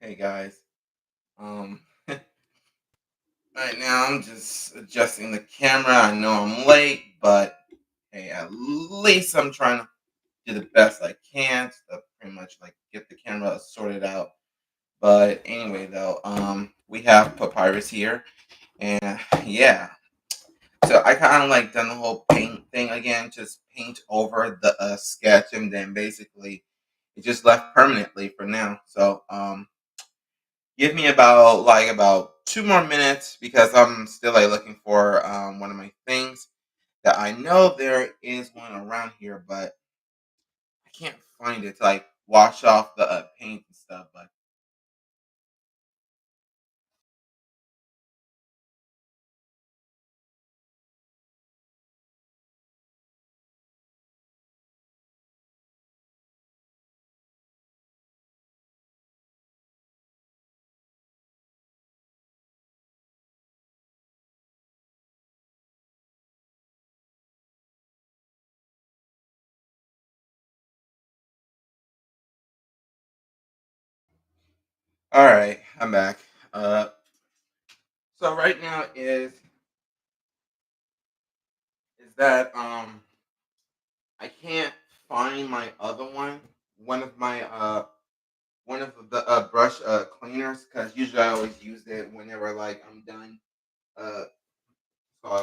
Hey guys. Um right now I'm just adjusting the camera. I know I'm late, but hey, at least I'm trying to do the best I can to pretty much like get the camera sorted out. But anyway though, we have Papyrus here and yeah. So I kind of like done the whole paint thing again, just paint over the sketch and then basically it just left permanently for now. So give me about 2 more minutes because I'm still like looking for one of my things that I know there is one around here, but I can't find it to like wash off the paint and stuff. But all right, I'm back. Uh, so right now is that I can't find my other one, one of my one of the brush cleaners because usually I always use it whenever like I'm done uh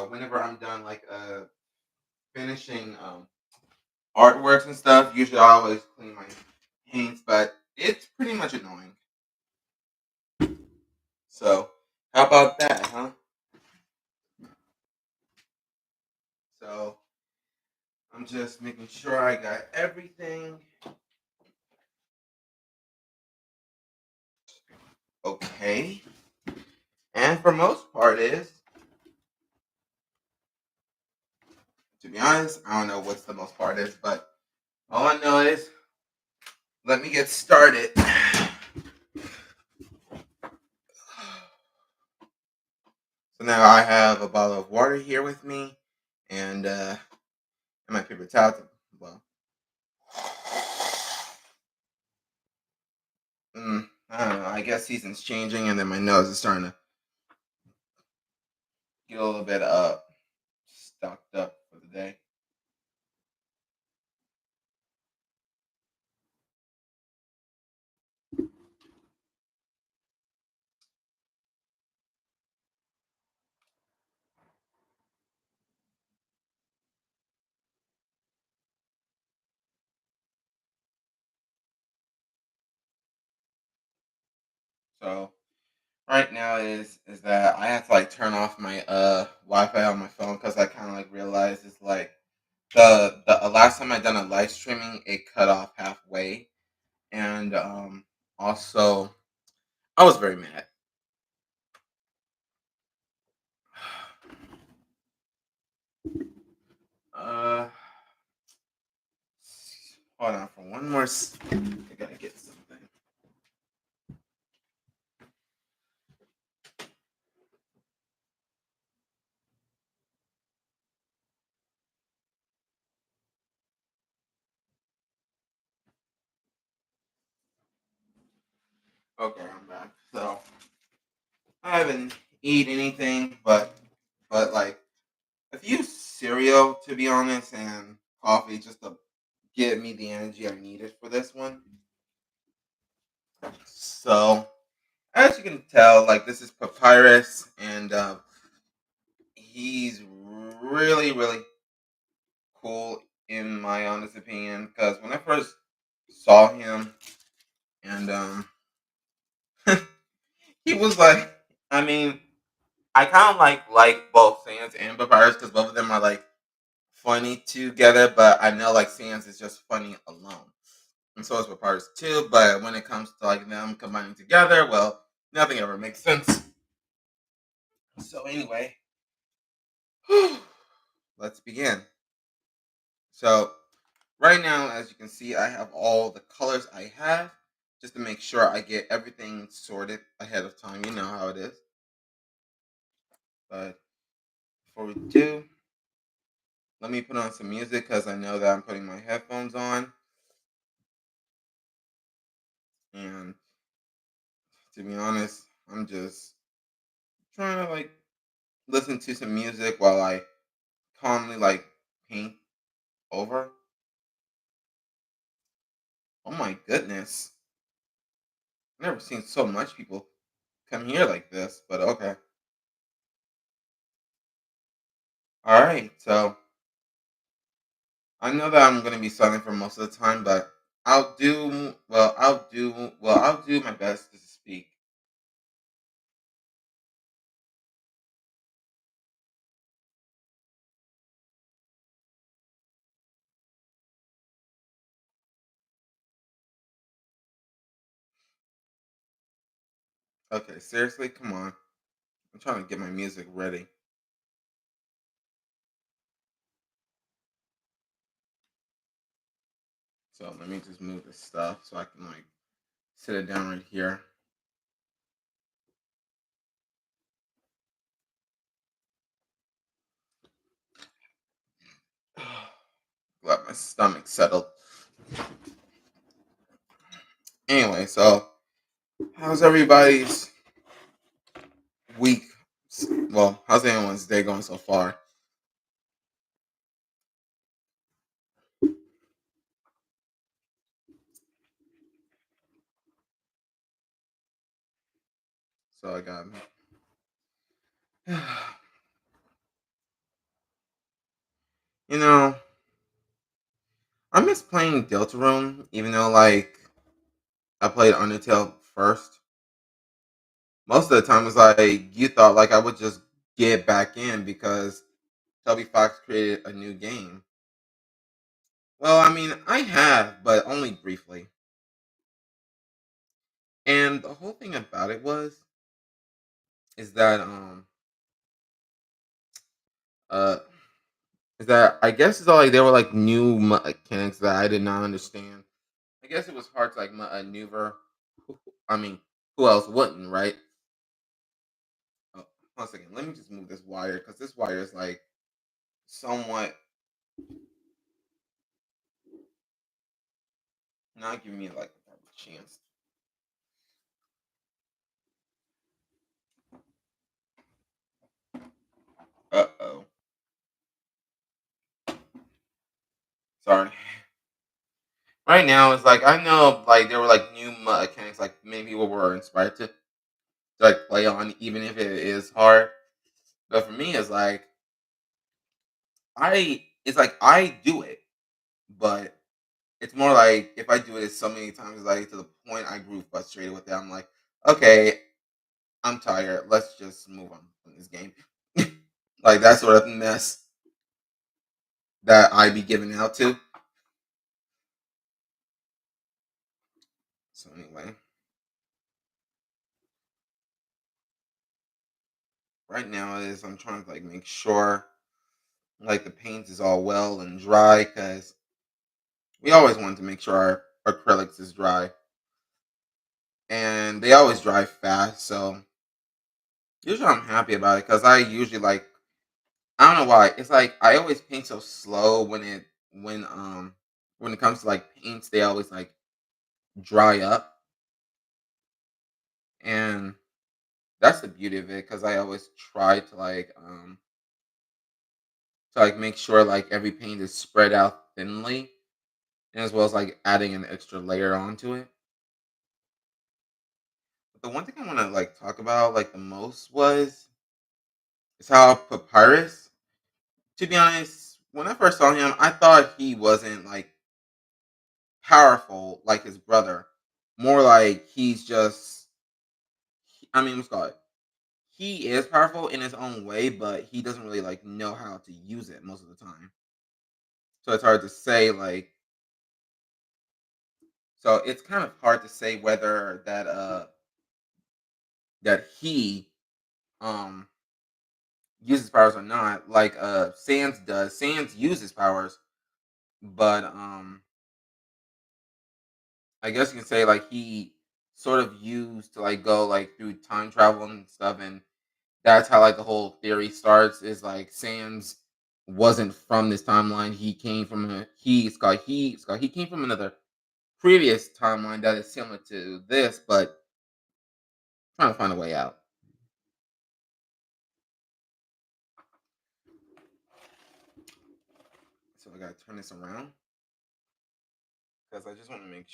whenever I'm done like finishing artworks and stuff. Usually I always clean my paints, but it's pretty much annoying. So how about that, huh? So I'm just making sure I got everything okay. And for most part is, to be honest, I don't know what's the most part is, but all I know is let me get started. So now I have a bottle of water here with me and my paper towel. Well, I don't know. I guess season's changing, and then my nose is starting to get a little bit stocked up for the day. So right now is that I have to like turn off my Wi-Fi on my phone because I kind of like realized it's like the last time I done a live streaming it cut off halfway, and also I was very mad. Uh, hold on for one more. I gotta get something. Okay, I'm back. So I haven't eat anything, but like a few cereal to be honest, and coffee just to give me the energy I needed for this one. So as you can tell, like this is Papyrus, and he's really cool in my honest opinion. Because when I first saw him, and he was like, I mean, I kind of like both Sans and Papyrus because both of them are like funny together, but I know like Sans is just funny alone. And so is Papyrus too, but when it comes to like them combining together, well, nothing ever makes sense. So anyway, let's begin. So right now, as you can see, I have all the colors I have just to make sure I get everything sorted ahead of time. You know how it is. But before we do, let me put on some music because I know that I'm putting my headphones on. And To be honest, I'm just trying to like listen to some music while I calmly like paint over. Oh my goodness. I've never seen so much people come here like this, but okay. Alright, so I know that I'm gonna be silent for most of the time, but I'll do my best to speak. Okay, seriously, come on. I'm trying to get my music ready. So let me just move this stuff so I can like sit it down right here. Let my stomach settle. Anyway, so how's everybody's week? Well, how's anyone's day going so far? So I got, you know, I miss playing Deltarune, even though like I played Undertale first. Most of the time, it's like you thought like I would just get back in because Toby Fox created a new game. Well, I mean, I have, but only briefly. And the whole thing about it is that uh is that I guess it's all like there were like new mechanics that I did not understand. I guess it was hard to like maneuver. I mean, who else wouldn't, right? Oh, 1 second, let me just move this wire because this wire is like somewhat not giving me like a proper chance. Uh-oh. Sorry. Right now, it's like I know like there were like new mechanics like many people were inspired to like play on, even if it is hard. But for me, it's like I do it, but it's more like if I do it so many times, like to the point I grew frustrated with it. I'm like, okay, I'm tired. Let's just move on from this game. Like that sort of mess that I be giving out to. So anyway, right now is I'm trying to like make sure like the paint is all well and dry because we always want to make sure our acrylics is dry and they always dry fast. So usually I'm happy about it because I usually like I don't know why it's like I always paint so slow when it comes to like paints they always like dry up and that's the beauty of it because I always try to like make sure like every paint is spread out thinly and as well as like adding an extra layer onto it. But the one thing I want to like talk about like the most was is how Papyrus. To be honest, when I first saw him, I thought he wasn't like powerful like his brother. More like he's just. I mean, what's called. He is powerful in his own way, but he doesn't really like know how to use it most of the time. So it's hard to say like. So it's kind of hard to say whether that he um uses powers or not. Like Sans does. Sans uses powers, but I guess you can say like he sort of used to like go like through time travel and stuff, and that's how like the whole theory starts. Is like Sans wasn't from this timeline. He came from he came from another previous timeline that is similar to this, but trying to find a way out. So I gotta turn this around because I just want to make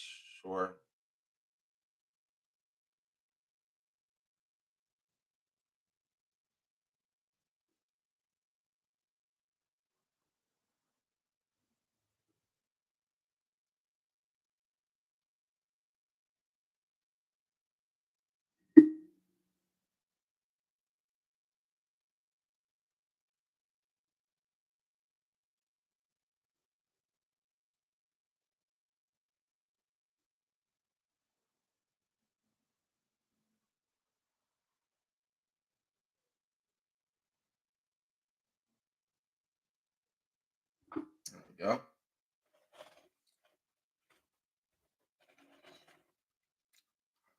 sure. There we go.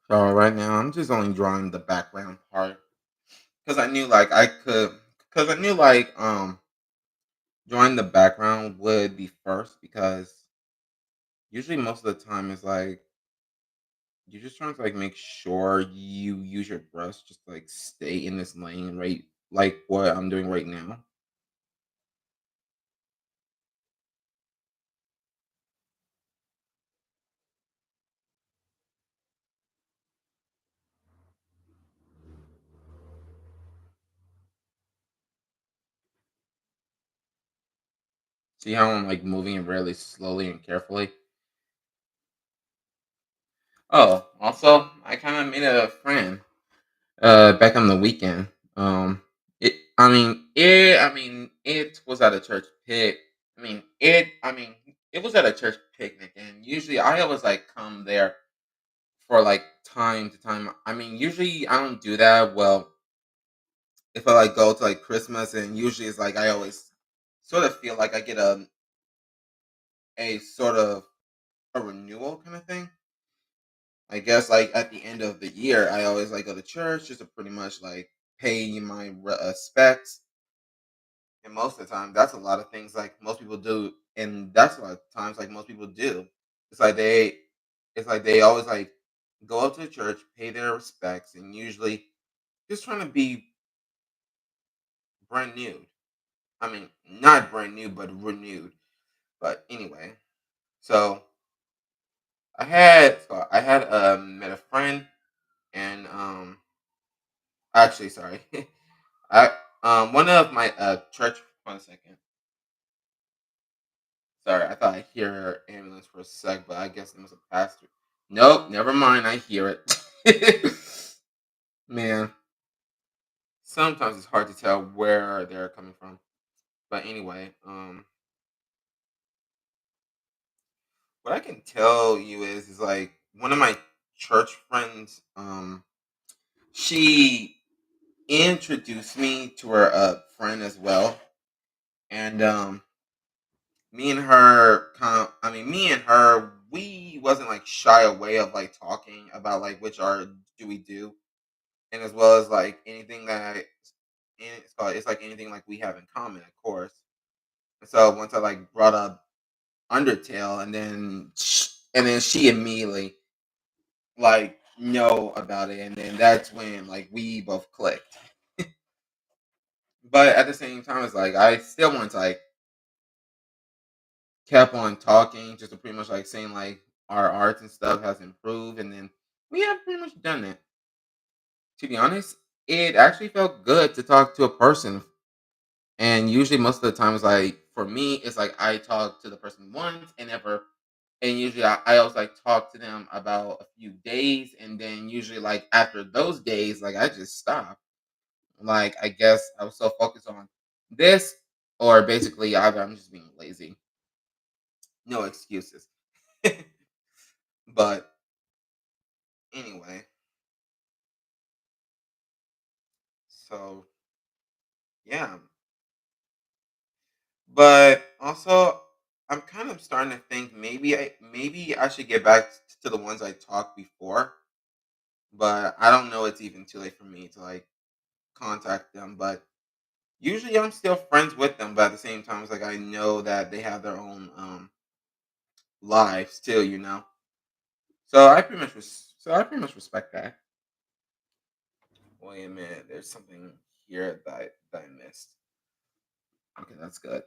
So right now I'm just only drawing the background part because I knew like I could because I knew like drawing the background would be first because usually most of the time it's like you're just trying to like make sure you use your brush just to, like stay in this lane, right? Like what I'm doing right now. See how I'm like moving it really slowly and carefully. Oh, also I kind of made a friend back on the weekend. It was at a church pic. It was at a church picnic, and usually I always like come there for like time to time. I mean, usually I don't do that. Well, if I like go to like Christmas, and usually it's like I always sort of feel like I get a sort of a renewal kind of thing. I guess like at the end of the year, I always like go to church just to pretty much like pay my respects. And most of the time, that's a lot of things like most people do, and that's a lot of times like most people do. It's like they, it's like they always like go up to the church, pay their respects, and usually just trying to be brand new. I mean, not brand new, but renewed. But anyway, so I had met a friend, and actually, sorry, I one of my church. 1 second. Sorry, I thought I hear ambulance for a sec, but I guess it was a pastor. Nope, never mind. I hear it. Man, sometimes it's hard to tell where they're coming from. But anyway, what I can tell you is like one of my church friends. She introduced me to her friend as well, and me and her, we wasn't like shy away of like talking about like which art do we do, and as well as like anything that it's like anything like we have in common, of course. And so once I like brought up Undertale, and then she immediately like know about it, and then that's when like we both clicked. But at the same time, it's like I still want to like kept on talking, just to pretty much like saying like our art and stuff has improved, and then we have pretty much done it. To be honest, it actually felt good to talk to a person. And usually, most of the times, like for me, it's like I talk to the person once and never. And usually, I always like talk to them about a few days, and then usually, like after those days, like I just stop. Like I guess I was so focused on this, or basically, either I'm just being lazy. No excuses. But anyway, so yeah. But also, I'm kind of starting to think maybe I should get back to the ones I talked before. But I don't know. It's even too late for me to like contact them. But usually, I'm still friends with them. But at the same time, it's like I know that they have their own lives too. So I pretty much respect that. Wait a minute. There's something here that I missed. Okay, that's good.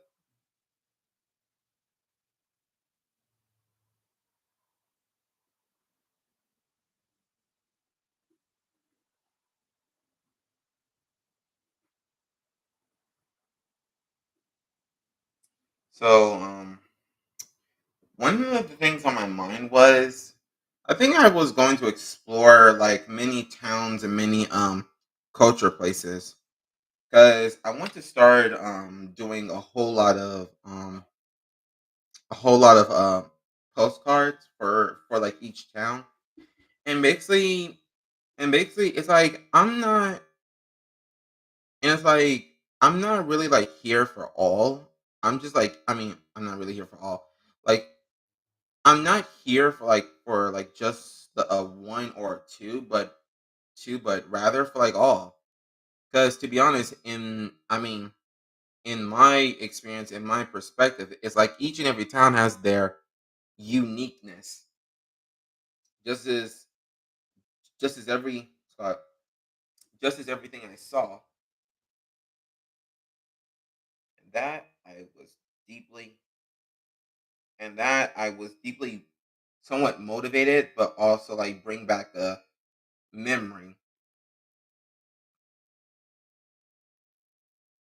So, one of the things on my mind was, I think I was going to explore like many towns and many culture places because I want to start doing a whole lot of postcards for like each town, and basically it's like I'm not really like here for all. I'm just like, I mean, I'm not really here for all. Like, I'm not here for like just the one or two, but rather for like all. Because to be honest, in my experience, in my perspective, it's like each and every town has their uniqueness. Just as just as every Scott, just as everything I saw, that I was deeply I was deeply somewhat motivated, but also like bring back a memory.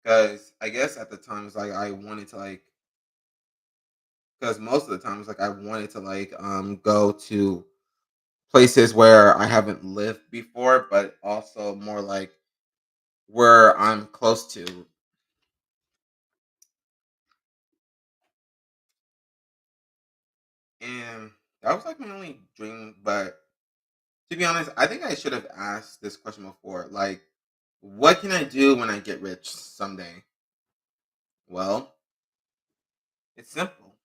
Because I guess at the times like I wanted to like because most of the times like I wanted to like go to places where I haven't lived before, but also more like where I'm close to. And that was like my only dream. But to be honest, I think I should have asked this question before. Like, what can I do when I get rich someday? Well, it's simple.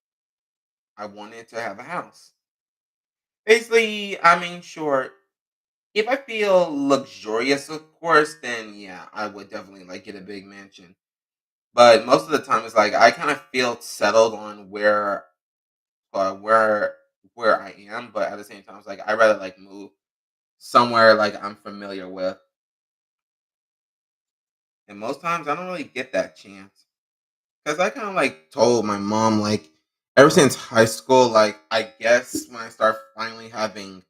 I wanted to have a house. Basically, I mean, sure, if I feel luxurious, of course, then yeah, I would definitely like get a big mansion. But most of the time, it's like I kind of feel settled on uh, where where I am. But at the same time, it's like I rather like move somewhere like I'm familiar with. And most times, I don't really get that chance because I kind of like told my mom like ever since high school, like I guess when I start finally having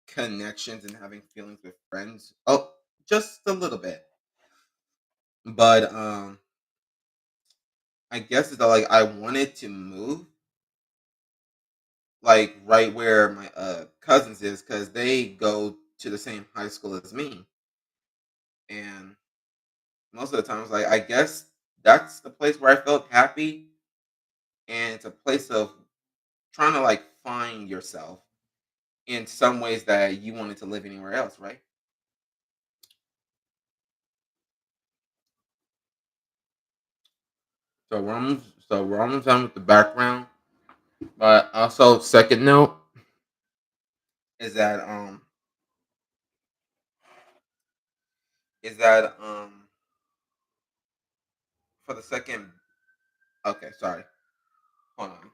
connections and having feelings with friends, oh, just a little bit. But I guess it's that like I wanted to move like right where my cousins is because they go to the same high school as me, and most of the times like I guess that's the place where I felt happy, and it's a place of trying to like find yourself in some ways that you wanted to live anywhere else, right? So we're almost done with the background, but also second note is that is that for the second, okay, sorry, hold on.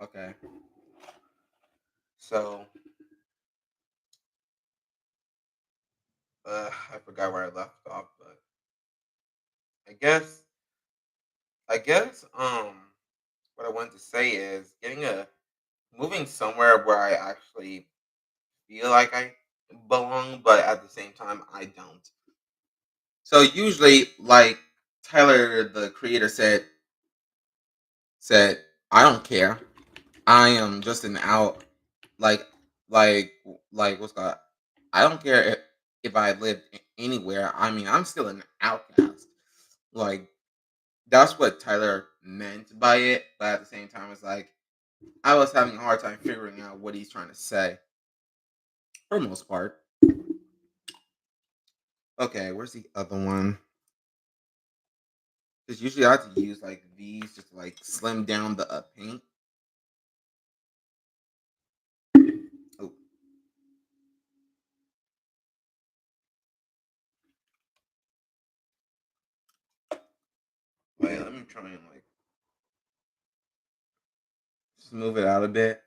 Okay, so I forgot where I left off, but I guess I guess what I wanted to say is getting a moving somewhere where I actually feel like I belong, but at the same time I don't. So usually, like Tyler, the creator said, I don't care. I am just an out like like what's called. I don't care if I live anywhere. I mean, I'm still an outcast. Like that's what Tyler meant by it, but at the same time, it's like I was having a hard time figuring out what he's trying to say for the most part. Okay, where's the other one? Because usually I have to use like these just to like slim down the paint. Oh, wait, let me try and like. smooth it out a bit.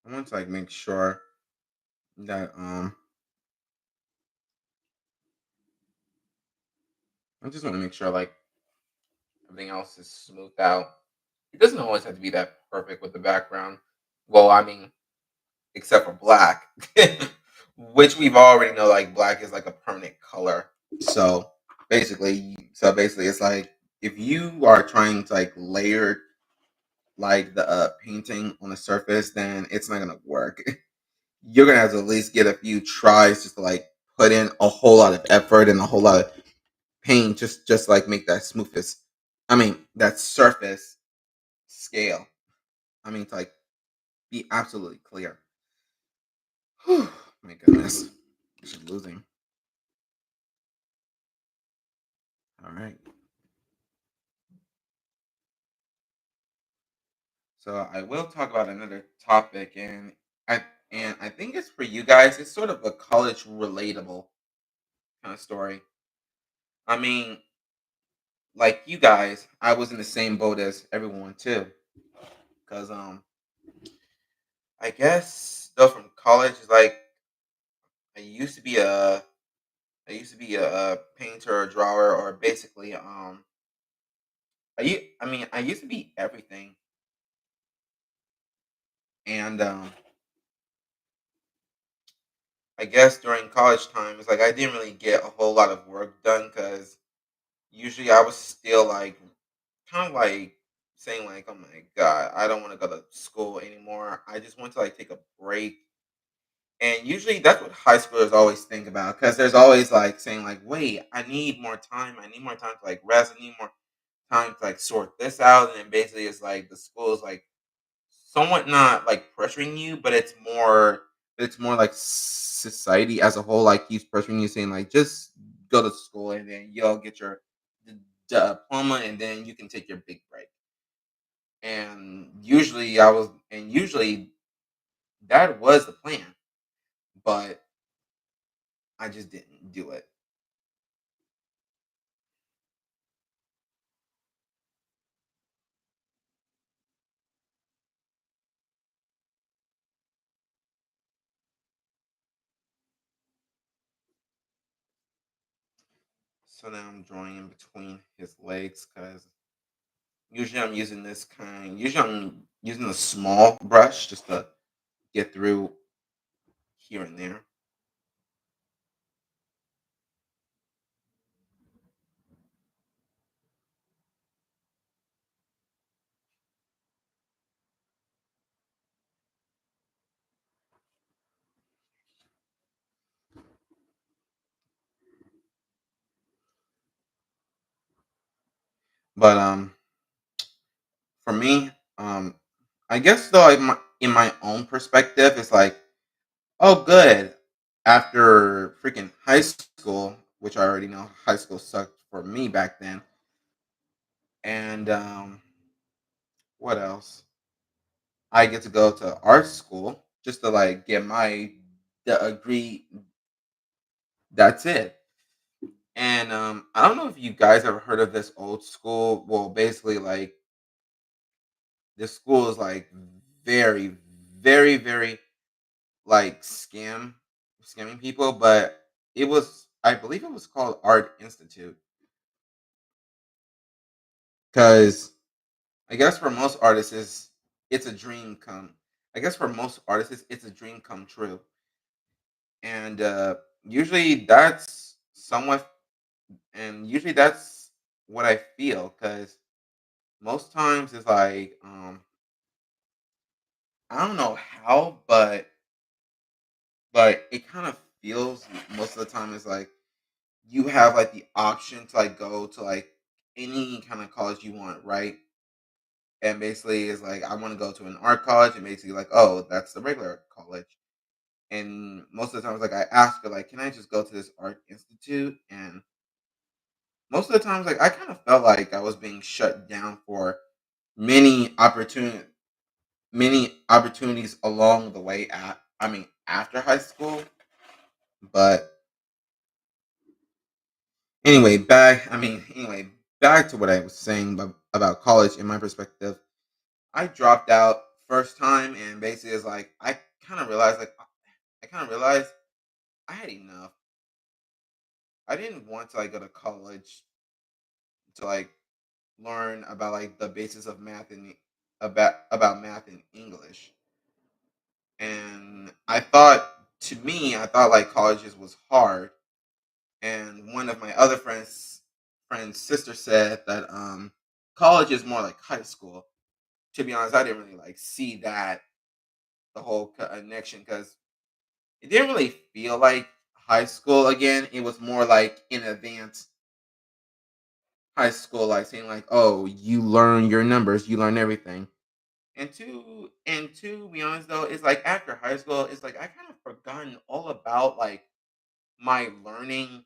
I want to like make sure that I just want to make sure like everything else is smoothed out. It doesn't always have to be that perfect with the background. Well, I mean, except for black, which we've already know like black is like a permanent color. So basically, it's like if you are trying to like layer like the painting on the surface, then it's not gonna work. You're gonna have to at least get a few tries just to like put in a whole lot of effort and a whole lot of paint just like make that smoothest. I mean that surface scale. I mean to like be absolutely clear. Whew, my goodness, she's losing. All right. So I will talk about another topic, I and I think it's for you guys. It's sort of a college relatable kind of story. I mean, like you guys, I was in the same boat as everyone too, because I guess though from college, like I used to be a I used to be a painter or drawer or basically I mean I used to be everything, and I guess during college time it's like I didn't really get a whole lot of work done because usually I was still like kind of like saying like, oh my god, I don't want to go to school anymore. I just want to like take a break. And usually that's what high schoolers always think about because there's always like saying like, wait, I need more time. I need more time to like rest. I need more time to like sort this out. And then basically it's like the school is like somewhat not like pressuring you, but it's more like society as a whole like keeps pressuring you saying like just go to school and then you'll get your diploma and then you can take your big break. And usually that was the plan, but I just didn't do it. So now I'm drawing in between his legs because usually I'm using a small brush just to get through here and there. But for me, I guess though in my own perspective, it's like, oh good. After freaking high school, which I already know high school sucked for me back then. And what else? I get to go to art school just to like get my degree. That's it. And I don't know if you guys ever heard of this old school. Well, basically, like this school is like very, very, very like scamming people. But I believe it was called Art Institute because I guess for most artists, it's a dream come. I guess for most artists, it's a dream come true, and usually that's somewhat, and usually that's what I feel because most times it's like I don't know how, but it kind of feels most of the time is like you have like the option to like go to like any kind of college you want, right? And basically it's like I want to go to an art college and basically like, oh, that's the regular college. And most of the times like I ask her like, can I just go to this art institute? And most of the times like I kind of felt like I was being shut down for many opportunity many opportunities along the way after high school. But back to what I was saying about college. In my perspective, I dropped out first time, and basically it's like I kind of realized I had enough. I didn't want to like go to college to like learn about like the basis of math and about math and English. And I thought like colleges was hard. And one of my other friend's sister said that college is more like high school. To be honest, I didn't really like see that the whole connection because it didn't really feel like high school again. It was more like in advanced high school, like saying like, oh, you learn your numbers, you learn everything. And to be honest though, it's like after high school, it's like I kind of forgotten all about like my learning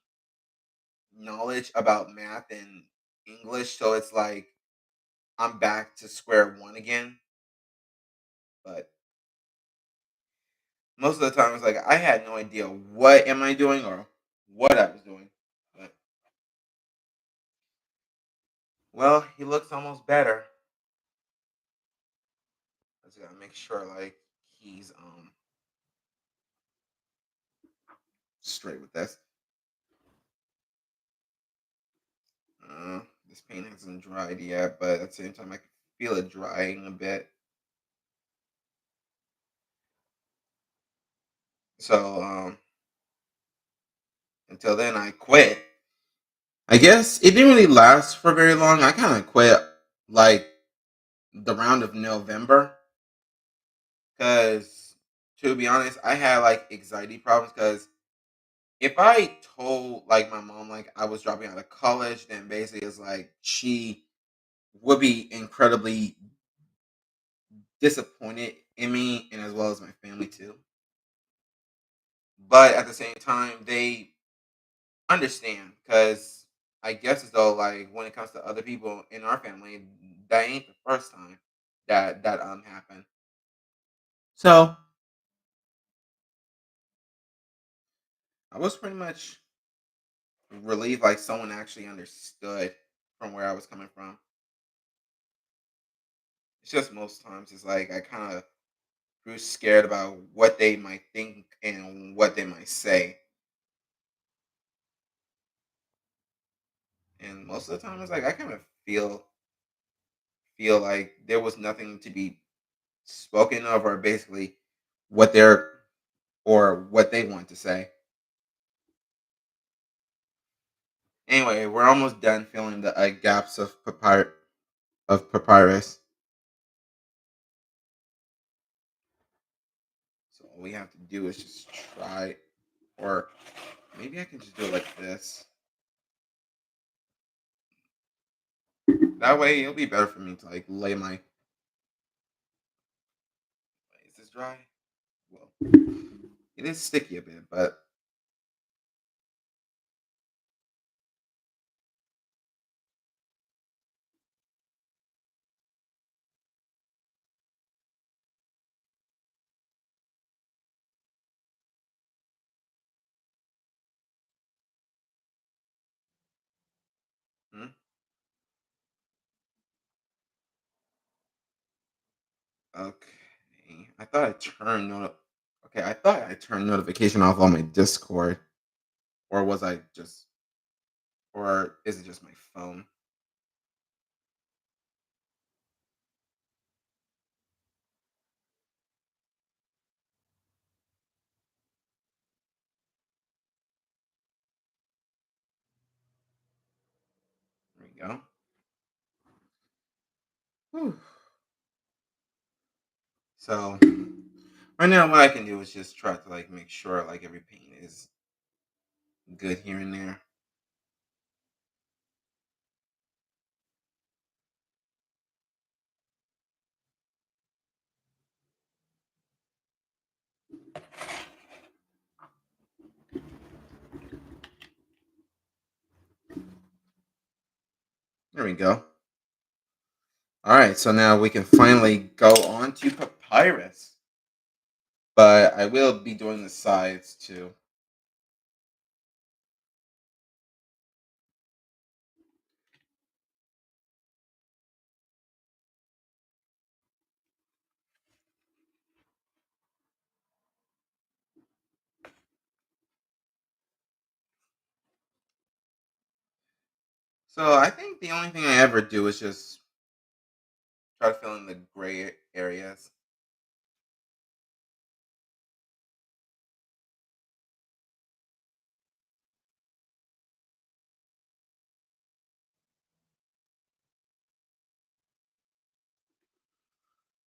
knowledge about math and English. So it's like I'm back to square one again. But most of the time, it's like I had no idea what am I doing or what I was doing. But well, he looks almost better. I just gotta make sure like he's straight with this. Uh, this paint hasn't dried yet, but at the same time, I can feel it drying a bit. So until then, I quit. I guess it didn't really last for very long. I kind of quit like the round of November because, to be honest, I had like anxiety problems. Because if I told like my mom like I was dropping out of college, then basically it's like she would be incredibly disappointed in me and as well as my family too. But at the same time, they understand because I guess as though like when it comes to other people in our family, that ain't the first time that happened. So I was pretty much relieved like someone actually understood from where I was coming from. It's just most times it's like I kind of grew scared about what they might think and what they might say. And most of the time it's like I kind of feel like there was nothing to be spoken of or basically what they're or what they want to say. Anyway, we're almost done filling the gaps of papyrus. So all we have to do is just try, or maybe I can just do it like this. That way, it'll be better for me to like lay my. Is this dry? Well, it is sticky a bit, but hmm, okay. I thought I turned notification off on my Discord, or was I just, or is it just my phone? There we go. Whew. So right now, what I can do is just try to like make sure like every paint is good here and there. There we go. All right, so now we can finally go on to papyrus. But I will be doing the sides too. So I think the only thing I ever do is just try to fill in the gray areas.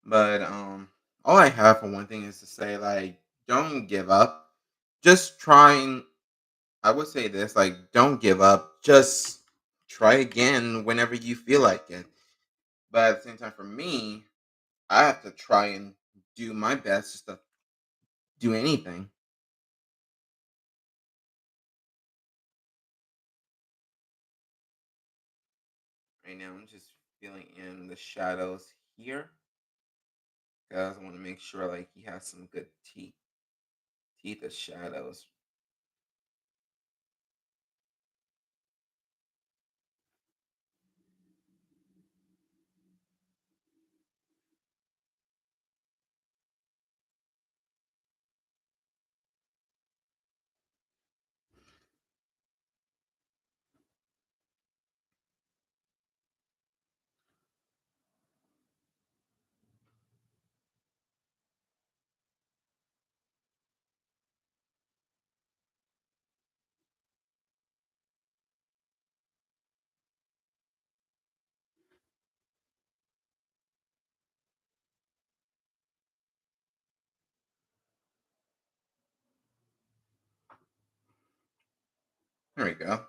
But all I have for one thing is to say like don't give up. Just trying I would say this like don't give up. Just try again whenever you feel like it. But at the same time for me, I have to try and do my best just to do anything. Right now I'm just feeling in the shadows here because I want to make sure like he has some good teeth of shadows. There we go.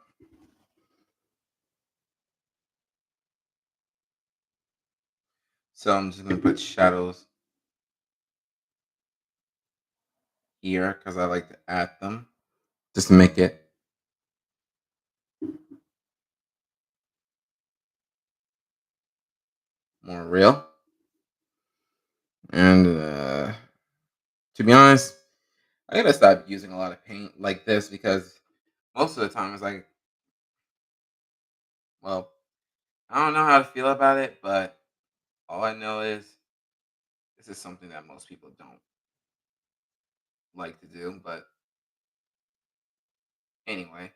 So I'm just gonna put shadows here because I like to add them just to make it more real. And to be honest, I gotta stop using a lot of paint like this because most of the time it's like, well, I don't know how to feel about it, but all I know is this is something that most people don't like to do. But anyway,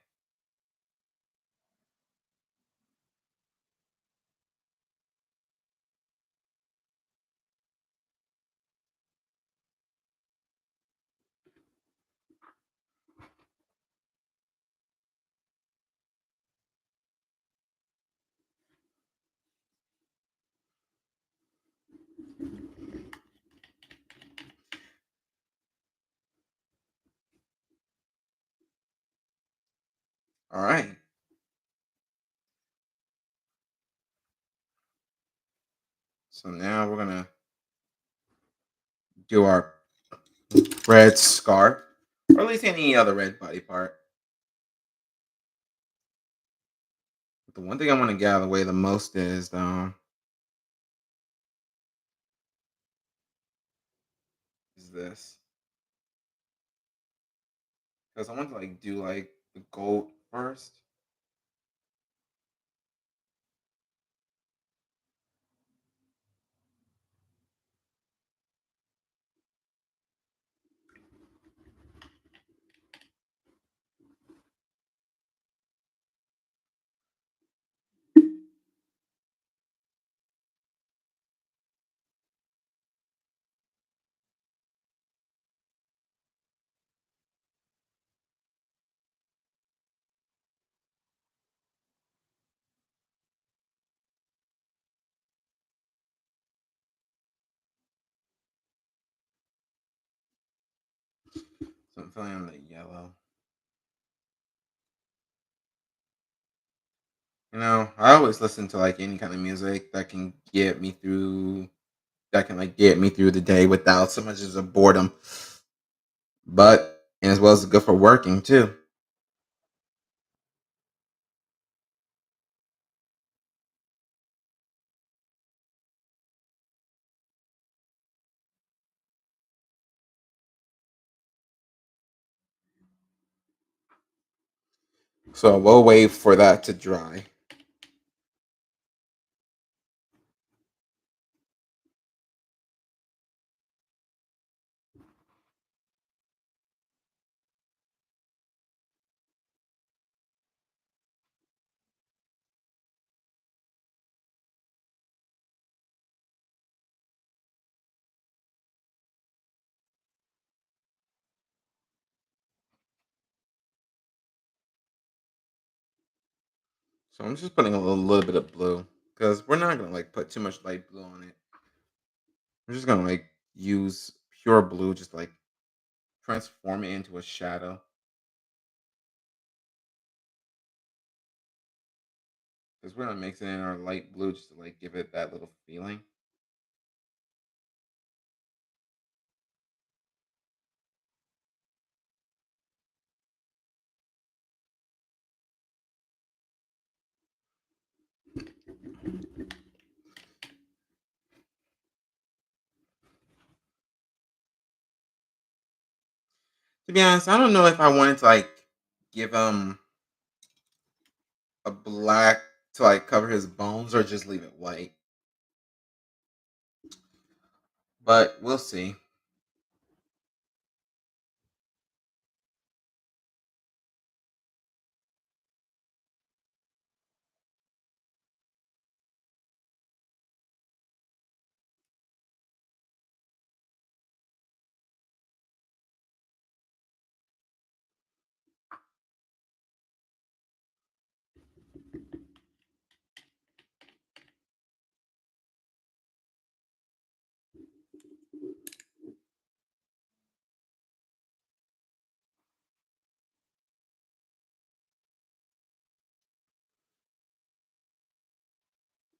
all right. So now we're gonna do our red scarf, or at least any other red body part. The one thing I want to get out of the way the most is this because I want to like do like the gold first. So I'm filling in the yellow. I always listen to like any kind of music that can get me through the day without so much as a boredom. But and as well as good for working too. So we'll wait for that to dry. So I'm just putting a little bit of blue because we're not gonna like put too much light blue on it. We're just gonna like use pure blue, just like transform it into a shadow. Because we're gonna mix it in our light blue just to like give it that little feeling. To be honest, I don't know if I wanted to like give him a black to like cover his bones or just leave it white. But we'll see.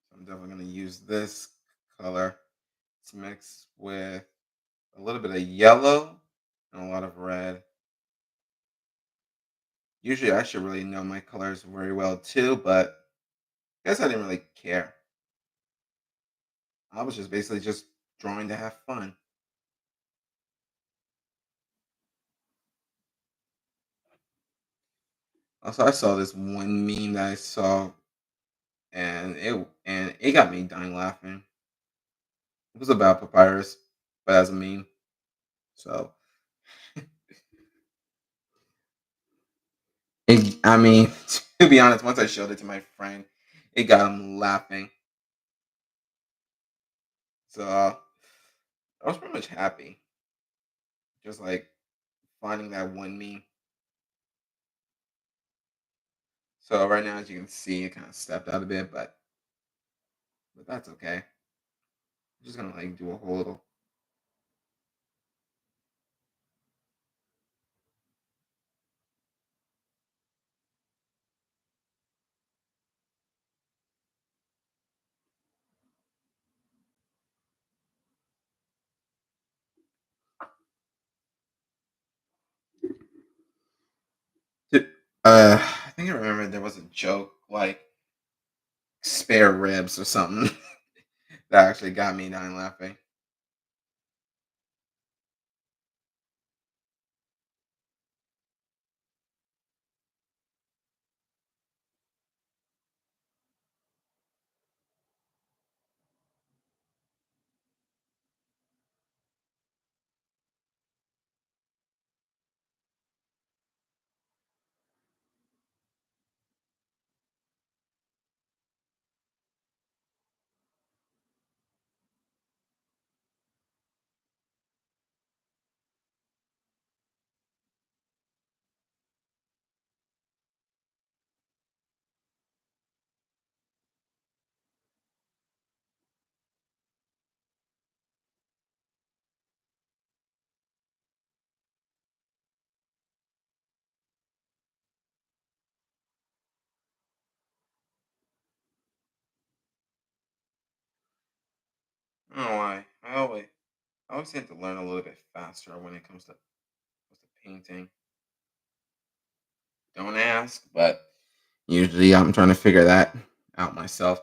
So I'm definitely gonna use this color to mix with a little bit of yellow and a lot of red. Usually I should really know my colors very well too, but I guess I didn't really care. I was just basically just drawing to have fun. Also, I saw this one meme that I saw, and it got me dying laughing. It was about papyrus, but as a meme. So, I mean, to be honest, once I showed it to my friend, it got him laughing. So I was pretty much happy, just like finding that one meme. So right now, as you can see, it kind of stepped out a bit, but that's okay. I'm just gonna like do a whole little. I think I remember there was a joke like spare ribs or something that actually got me dying laughing. I don't know why. I always tend to learn a little bit faster when it comes to painting. Don't ask, but usually I'm trying to figure that out myself.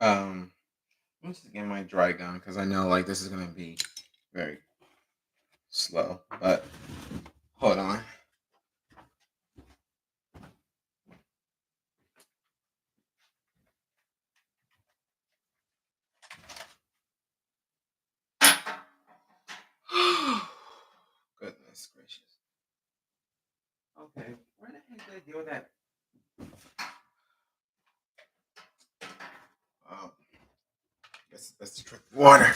Um, let me just get my dry gun because I know like this is gonna be very slow. But hold on. Goodness gracious. Okay, where the heck did I deal with that? Oh, guess that's the trick. Water.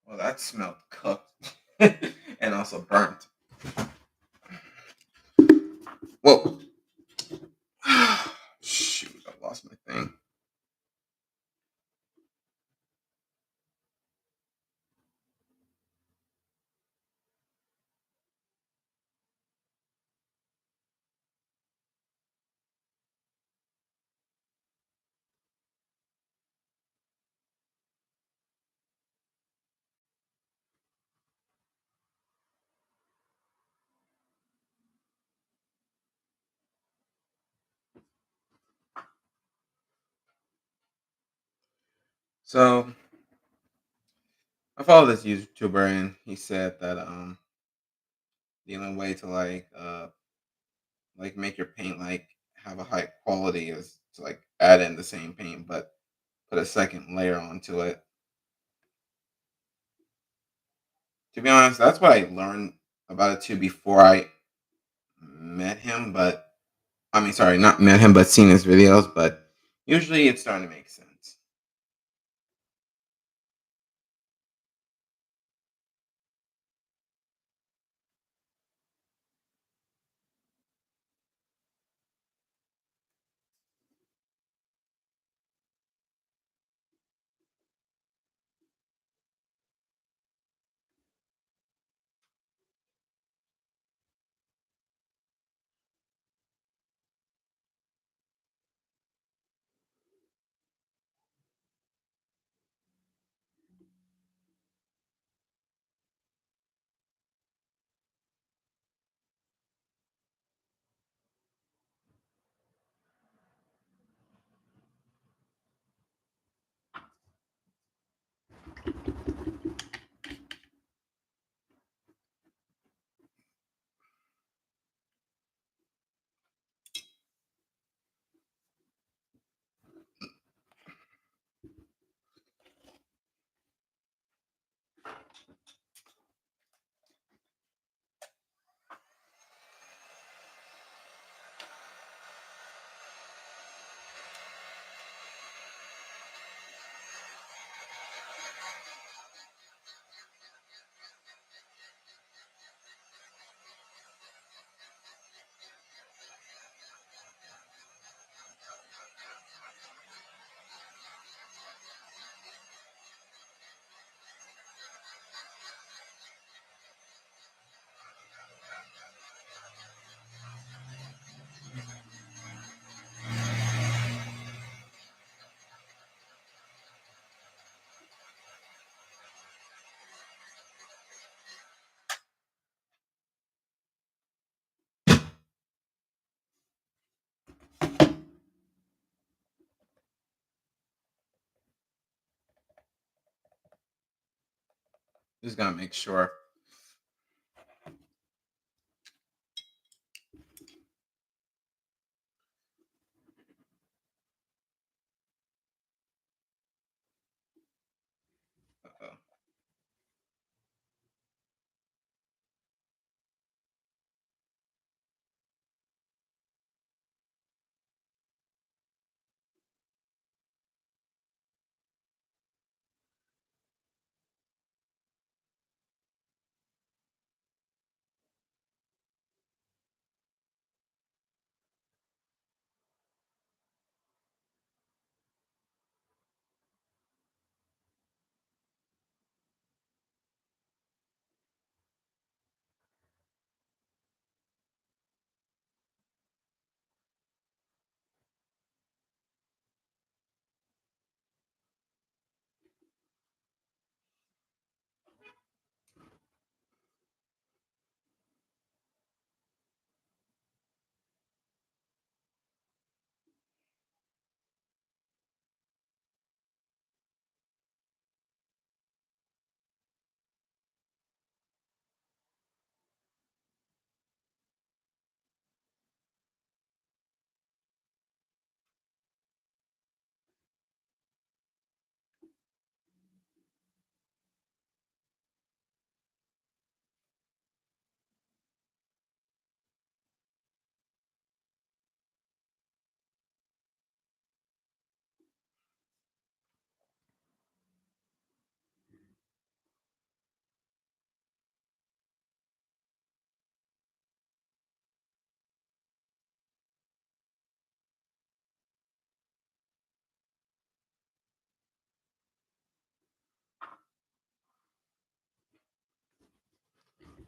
Well, that smelled cooked and also burnt. Whoa. Shoot, I lost my thing. So I follow this YouTuber and he said that the only way to like make your paint like have a high quality is to like add in the same paint but put a second layer onto it. To be honest, that's what I learned about it too before I met him, but I mean sorry, not met him but seen his videos, but usually it's starting to make sense. Just gotta make sure. Uh-oh.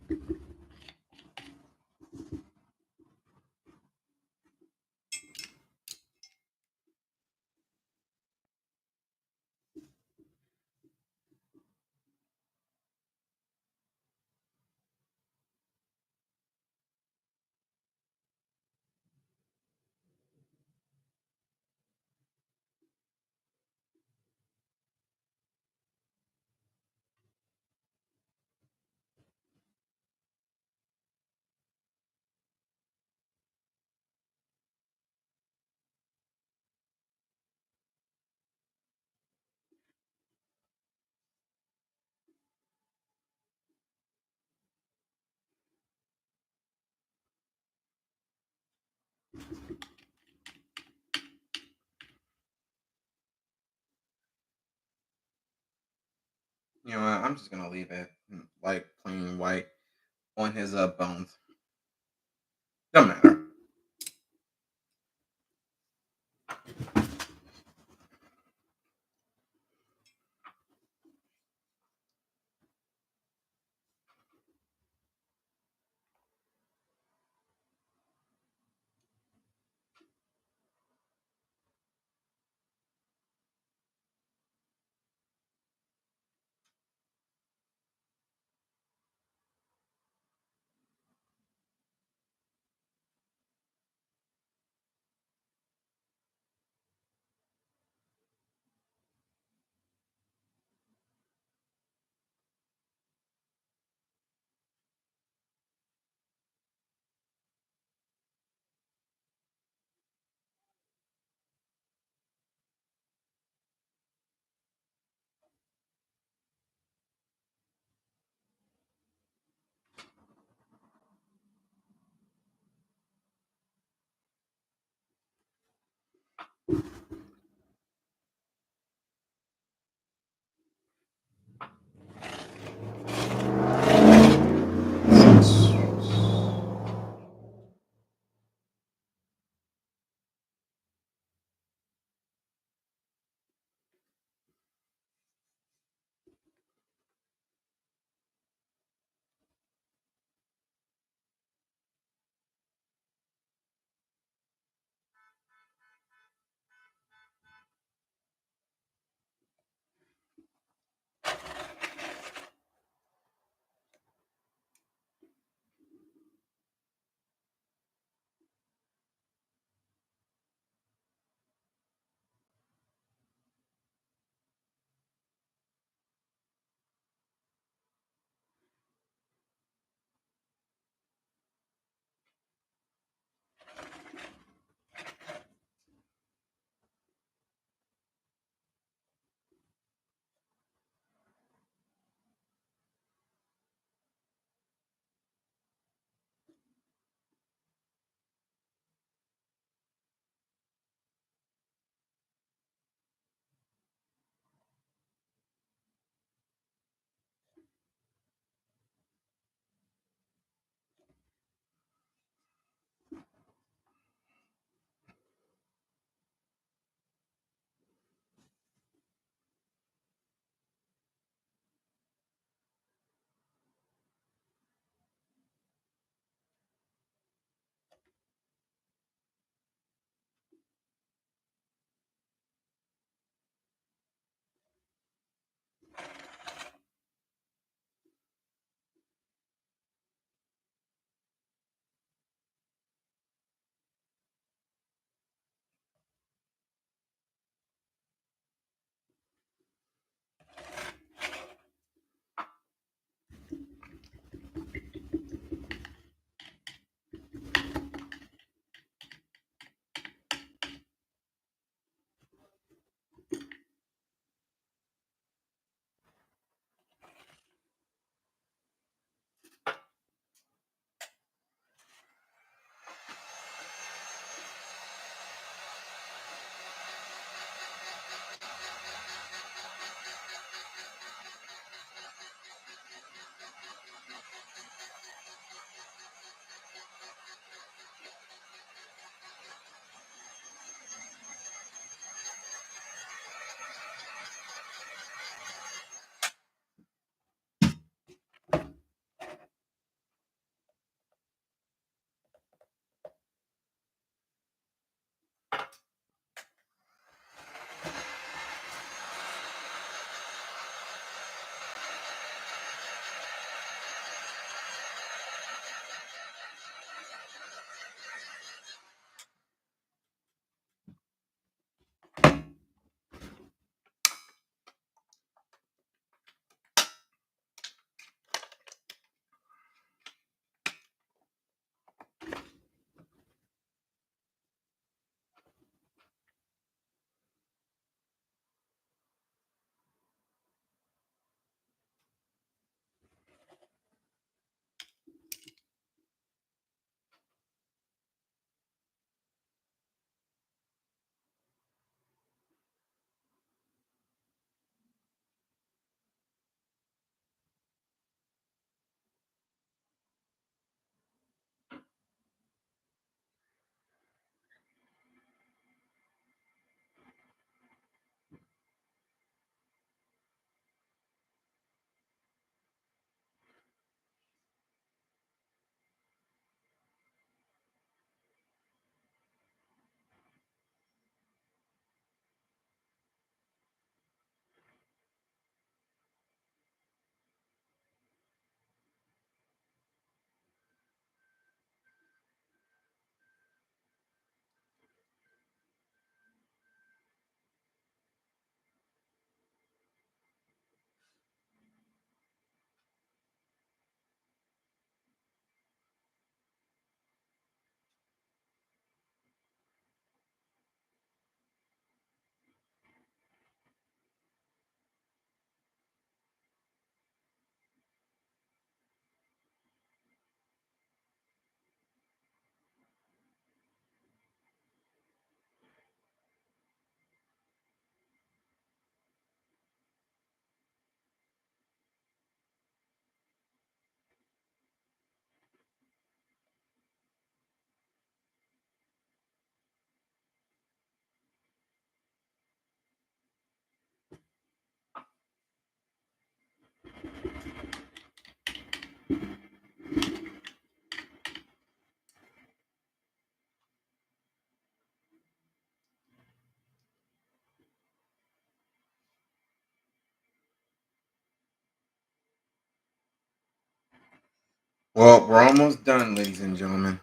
You know what? I'm just gonna leave it like plain white on his bones. Don't matter. Well, we're almost done, ladies and gentlemen.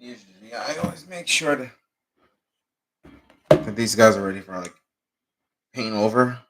Usually, I always make sure that these guys are ready for like paint over.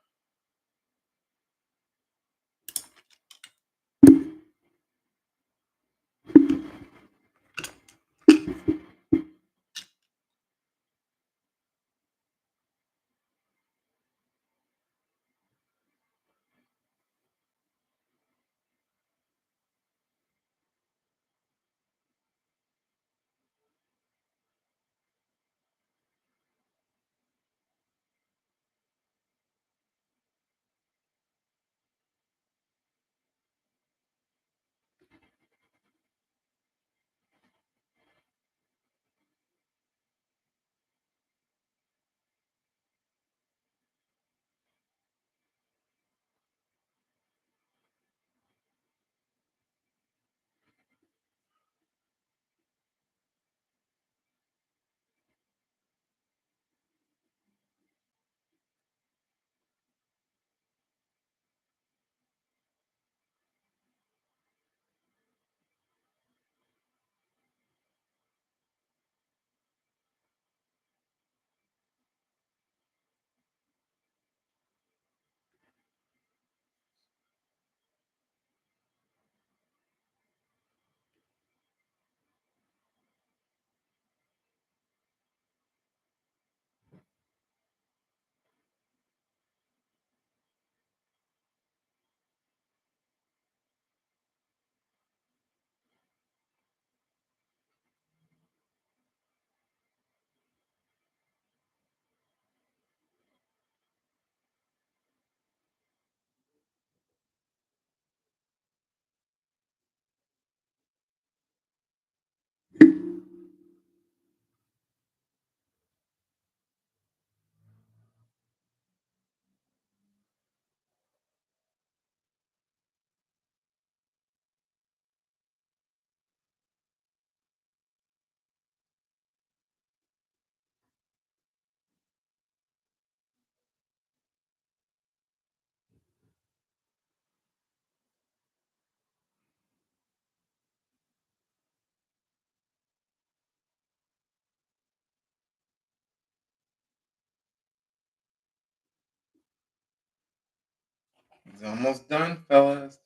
It's almost done, fellas.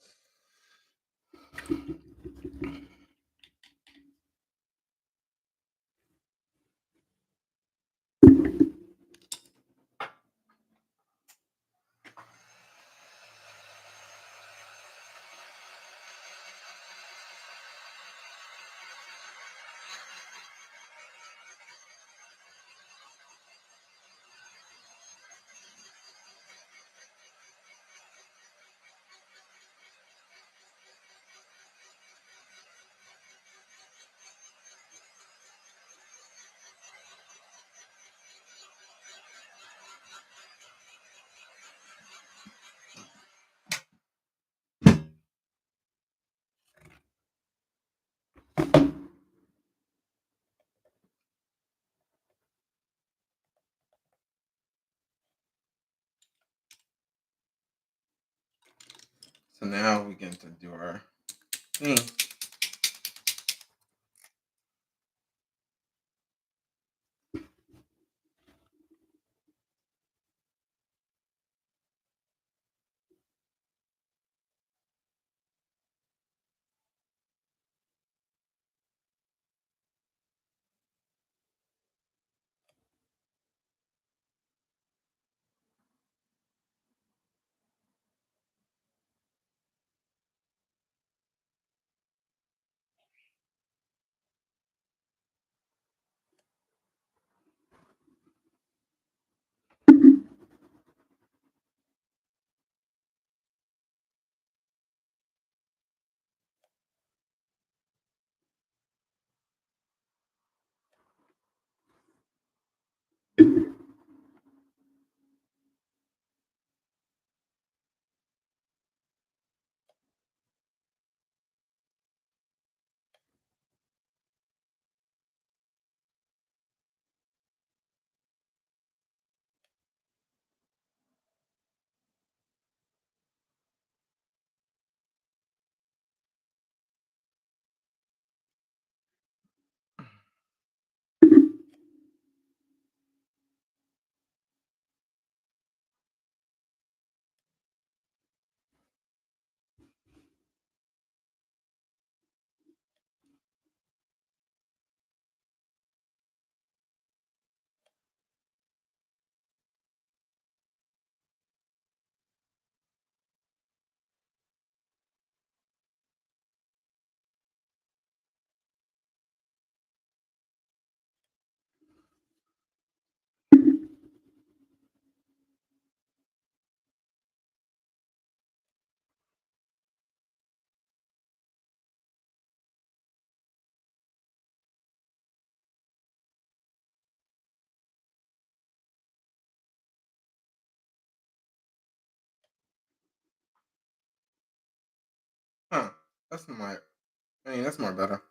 So now we get to do our thing. Huh. That's my. I mean, that's more better.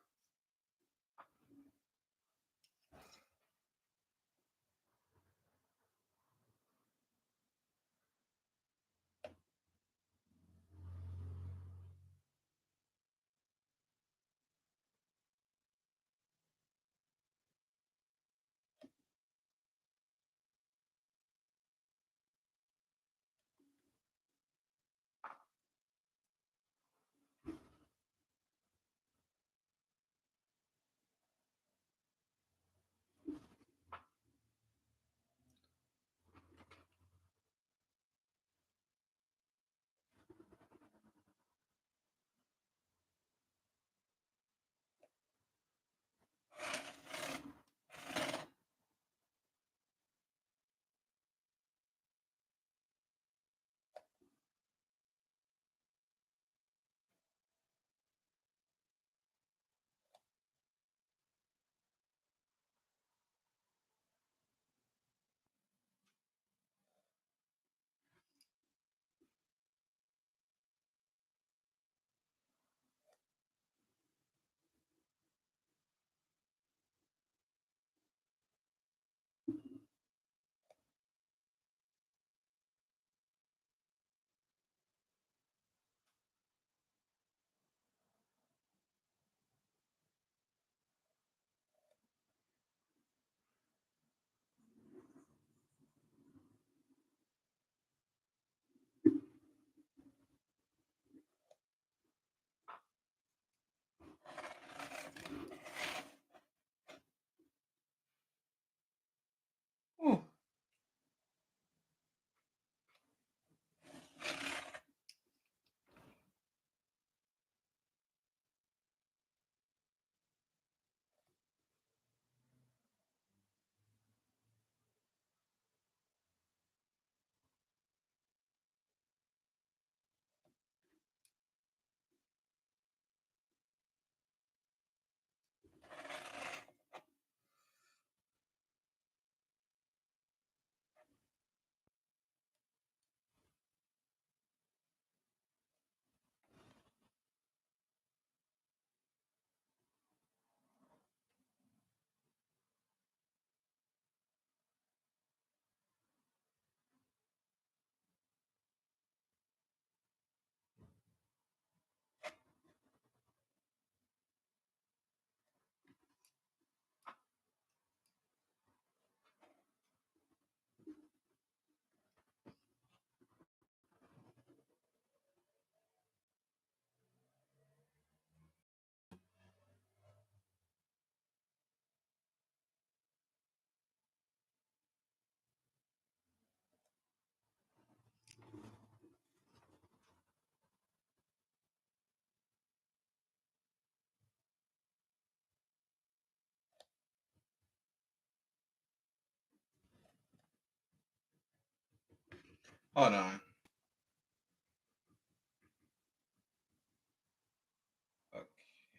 Hold on.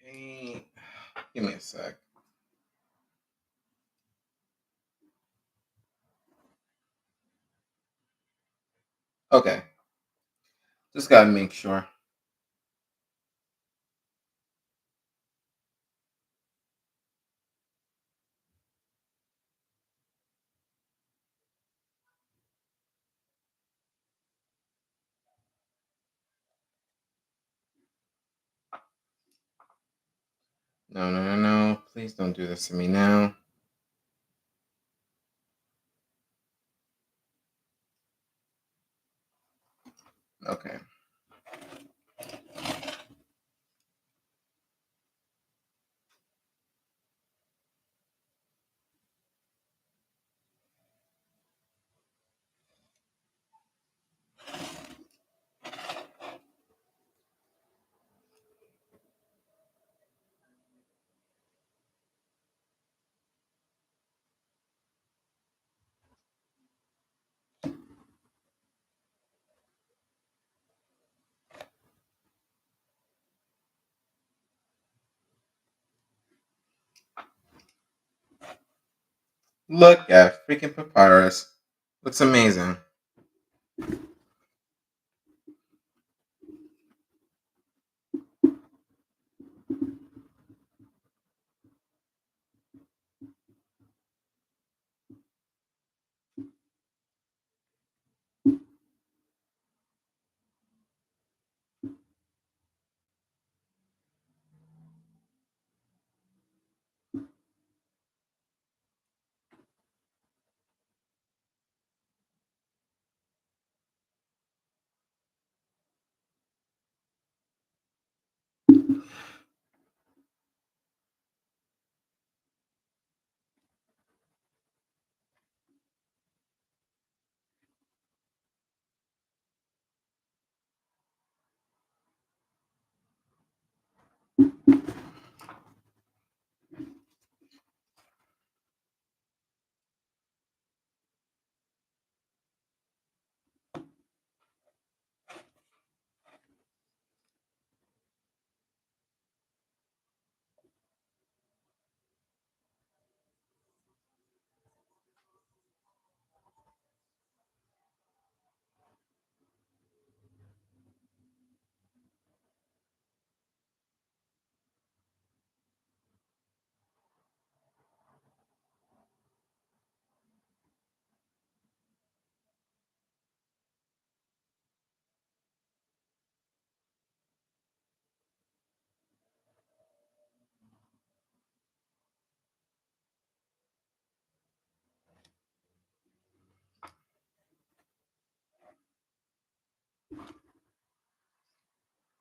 Okay. Give me a sec. Okay. Just gotta make sure. No, no, no, no. Please don't do this to me now. Okay. Look at freaking papyrus. Looks amazing.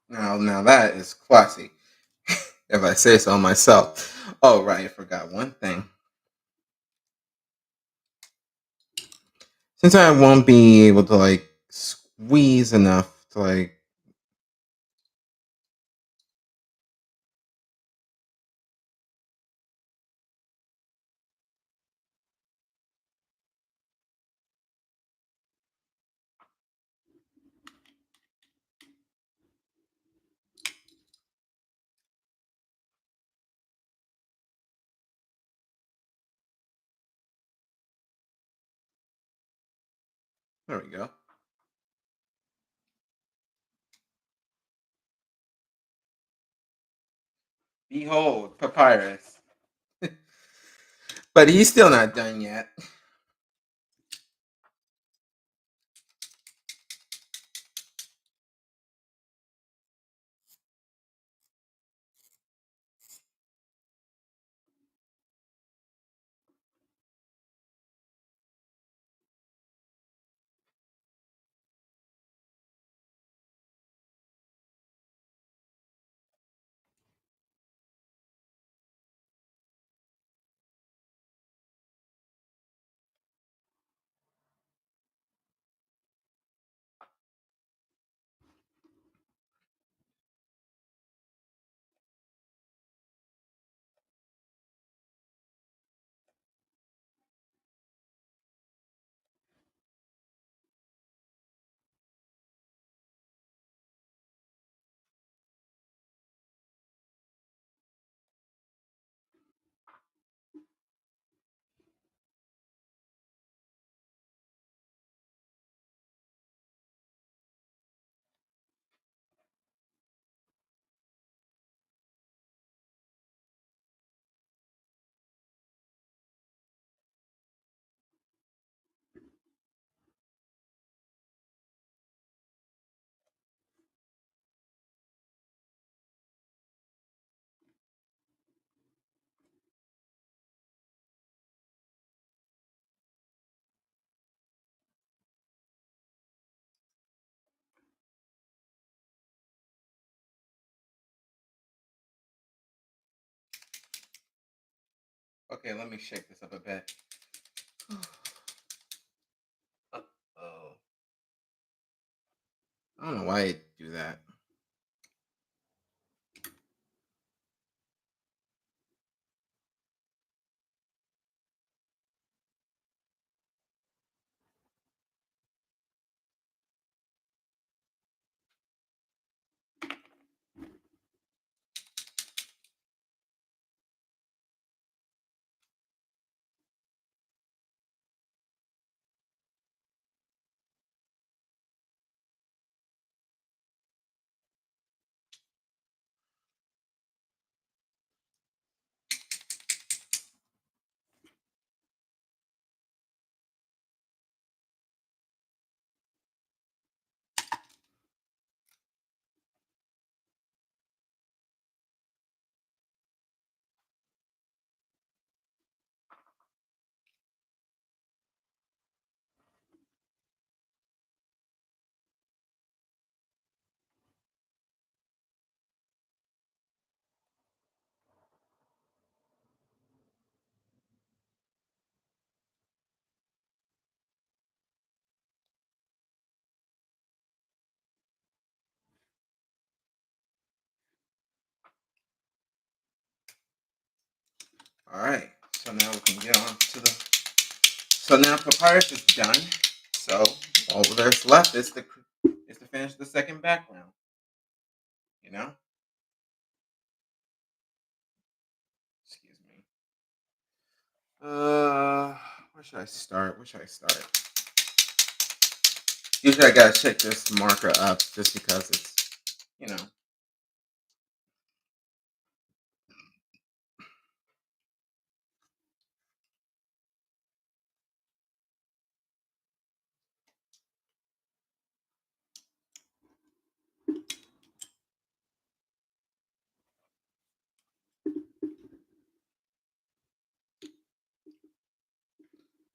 Now that is classy, if I say so myself. Oh, right, I forgot one thing. Since I won't be able to like squeeze enough to like, there we go. Behold, papyrus. But he's still not done yet. Okay, let me shake this up a bit. Oh, I don't know why I do that. All right, so now we can get on to the. So now Papyrus is done. So all there's left is to finish the second background. You know. Excuse me. Where should I start? Where should I start? Usually I gotta check this marker up just because you know,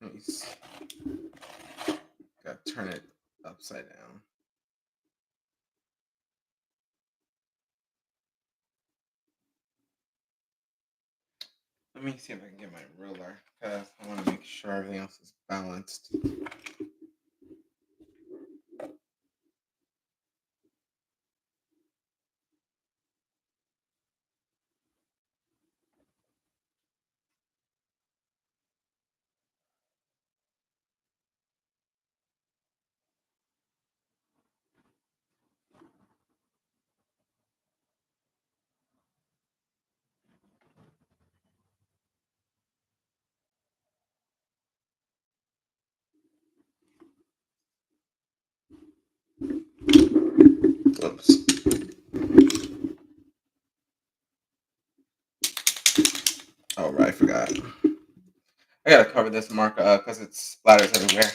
let me see. Gotta turn it upside down. Let me see if I can get my ruler because I want to make sure everything else is balanced. Oops. Oh, right, I forgot. I gotta cover this marker up because it splatters everywhere.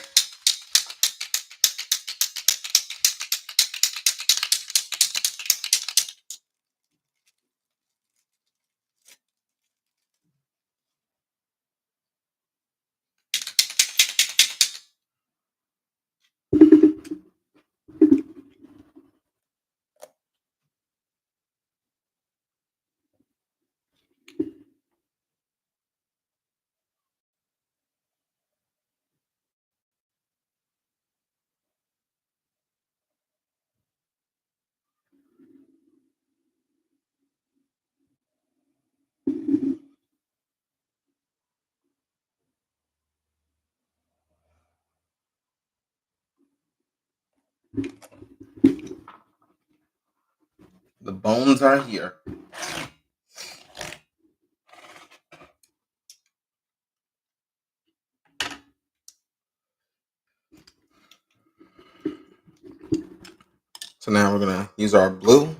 The bones are here. So now we're gonna use our blue.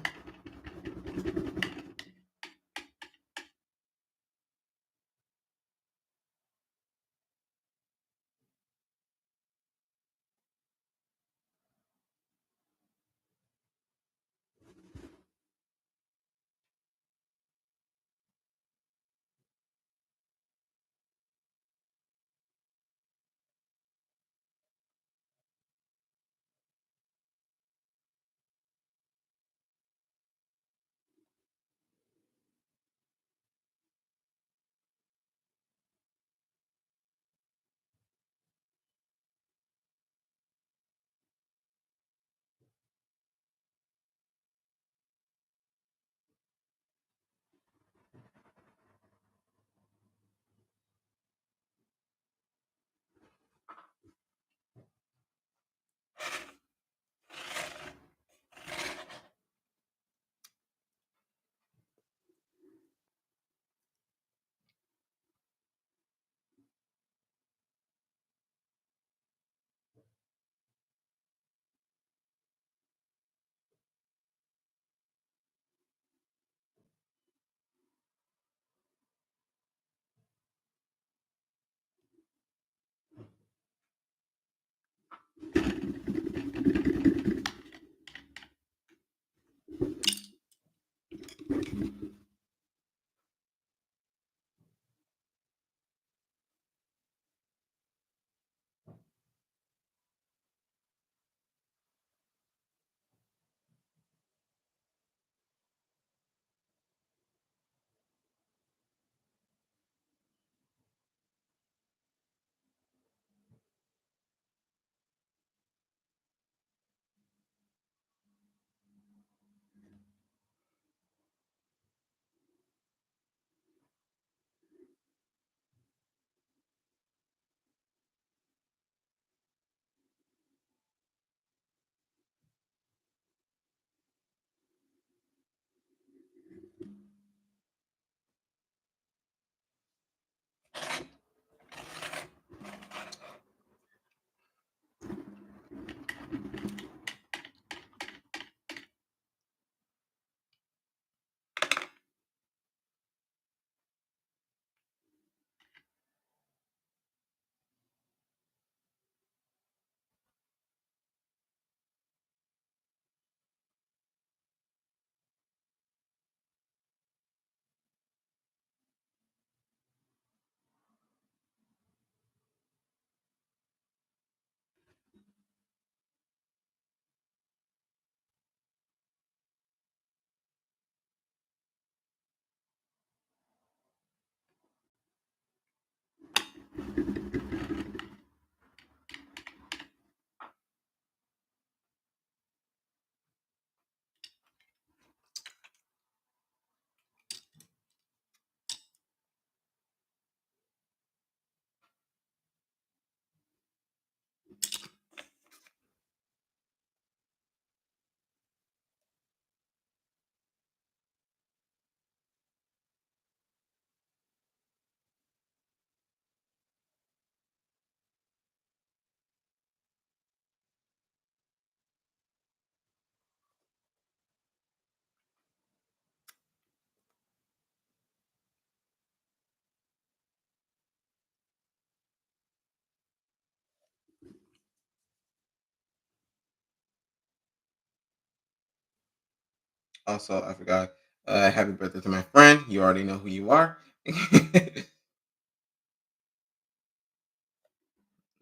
Also, I forgot. Happy birthday to my friend. You already know who you are.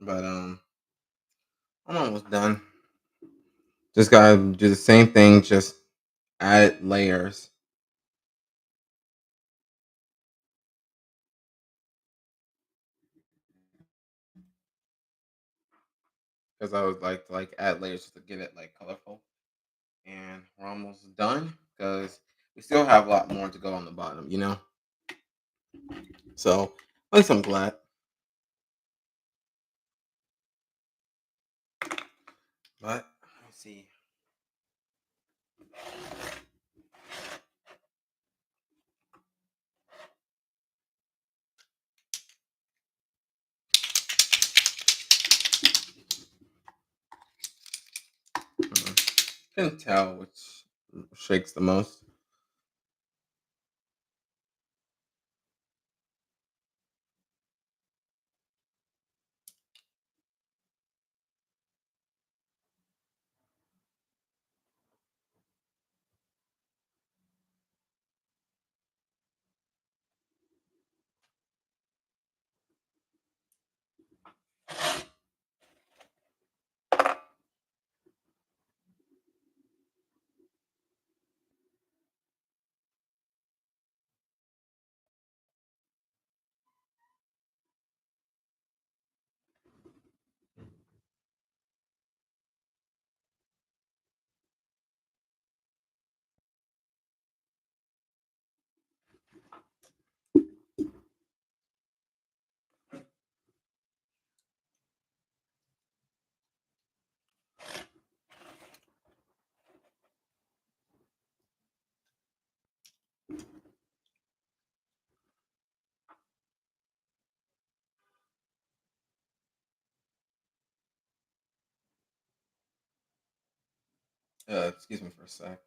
But I'm almost done. Just gotta do the same thing, just add layers. Because I would like to add layers just to get it like colorful. And we're almost done because we still have a lot more to go on the bottom, you know. So at least I'm glad. But let's see. Can tell which shakes the most. Excuse me for a sec.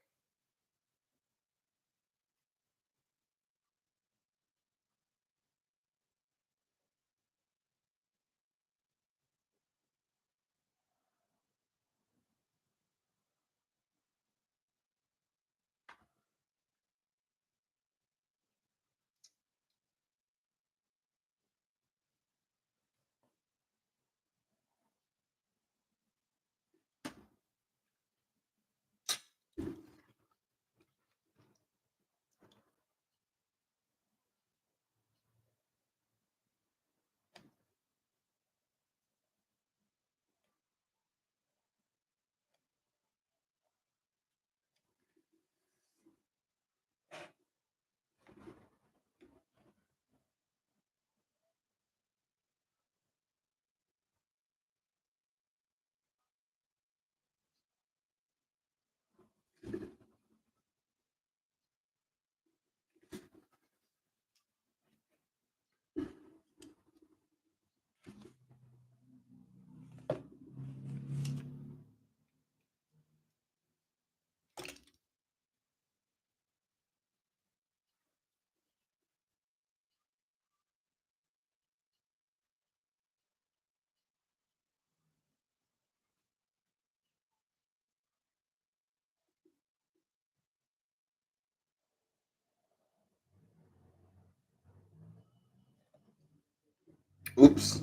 Oops.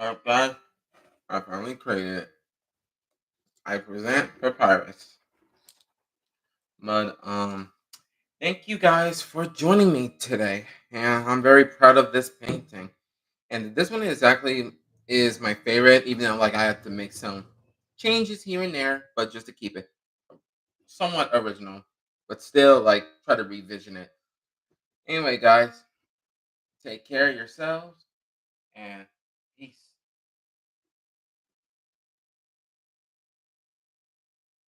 Alright, guys, I finally created it. I present Papyrus. But thank you guys for joining me today. And I'm very proud of this painting. And this one exactly is my favorite, even though like I have to make some changes here and there, but just to keep it somewhat original. But still like try to revision it. Anyway, guys, take care of yourselves and